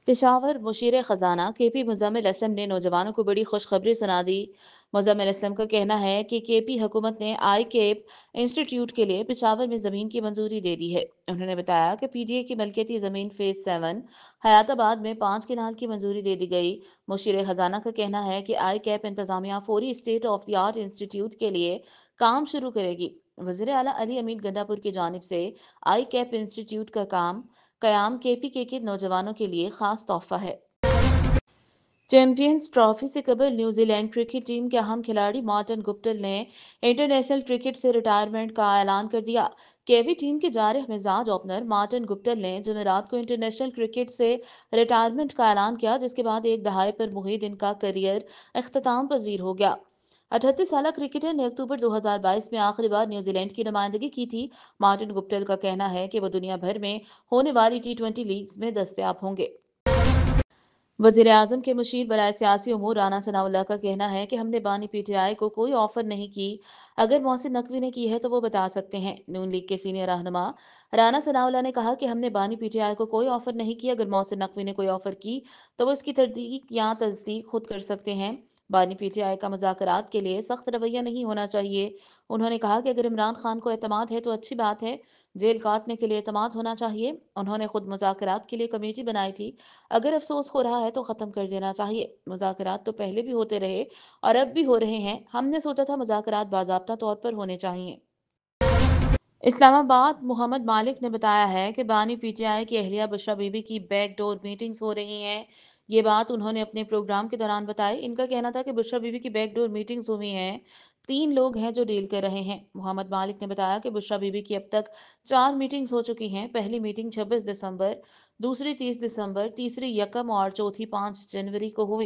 पेशावर मुशीर खजाना केपी मुजम्मिल असलम ने नौजवानों को बड़ी खुशखबरी सुना दी। मुजम्मिल असलम का कहना है कि केपी हुकूमत ने आई केप इंस्टीट्यूट के लिए पेशावर में जमीन की मंजूरी दे दी है। उन्होंने बताया कि पीडीए की मलकियती जमीन फेज 7 हयाताबाद में 5 किनाल की मंजूरी दे दी गई। मुशीर खजाना का कहना है कि आई केप इंतजामिया फौरी state of the art institute के लिए काम शुरू करेगी। वज़ीर आला अली अमीन गंडापुर की जानिब से आई कैप इंस्टीट्यूट का कयाम केपीके के नौजवानों के लिए खास तोहफा है। चैंपियंस ट्रॉफी से कबल न्यूजीलैंड क्रिकेट टीम के अहम खिलाड़ी मार्टिन गुप्टिल ने इंटरनेशनल क्रिकेट से रिटायरमेंट का ऐलान कर दिया। केवी टीम के जारिह मिजाज ओपनर मार्टिन गुप्टिल ने जुमेरात को इंटरनेशनल क्रिकेट से रिटायरमेंट का ऐलान किया, जिसके बाद एक दहाई पर मुहित इनका करियर अख्ताम पजीर हो गया। 38 साल क्रिकेटर ने अक्टूबर 2022 में आखिरी बार न्यूजीलैंड की नुमाइंदगी की थी। मार्टिन गुप्टिल का कहना है कि वो दुनिया भर में होने वाली टी20 लीग्स में दस्तयाब होंगे। वजीर आजम के मुशीर बराए सियासी उमूर राना सनाउल्लाह का कहना है कि हमने बानी पीटीआई को कोई ऑफर नहीं की। अगर मोहसिन नकवी ने की है तो वो बता सकते हैं। नून लीग के सीनियर रहनुमा राना सनाउल्लाह ने कहा कि हमने बानी पीटीआई को कोई ऑफर नहीं की। अगर मोहसिन नकवी ने कोई ऑफर की तो वो इसकी तरदीक या तस्दीक खुद कर सकते हैं। बानी पीटीआई का मुज़ाकरात के लिए सख्त रवैया नहीं होना चाहिए। उन्होंने कहा कि अगर इमरान खान को एतमाद है तो अच्छी बात है, जेल काटने के लिए एतमाद होना चाहिए। उन्होंने खुद मुज़ाकरात के लिए कमेटी बनाई थी। अगर अफसोस हो रहा है तो ख़त्म कर देना चाहिए। मुज़ाकरात तो पहले भी होते रहे और अब भी हो रहे हैं। हमने सोचा था मुज़ाकरात बाज़ाब्ता तौर पर होने चाहिए। इस्लामाबाद मोहम्मद मालिक ने बताया है कि बानी पीटीआई की अहलिया बुशरा बीबी की बैकडोर मीटिंग्स हो रही हैं। ये बात उन्होंने अपने प्रोग्राम के दौरान बताई। इनका कहना था कि बुशरा बीबी की बैकडोर मीटिंग्स हुई हैं। 3 लोग हैं जो डील कर रहे हैं। मोहम्मद मालिक ने बताया कि बुशरा बीबी की अब तक 4 मीटिंग्स हो चुकी हैं। पहली मीटिंग 26 दिसंबर, दूसरी 30 दिसंबर, तीसरी यकम और चौथी 5 जनवरी को हुई।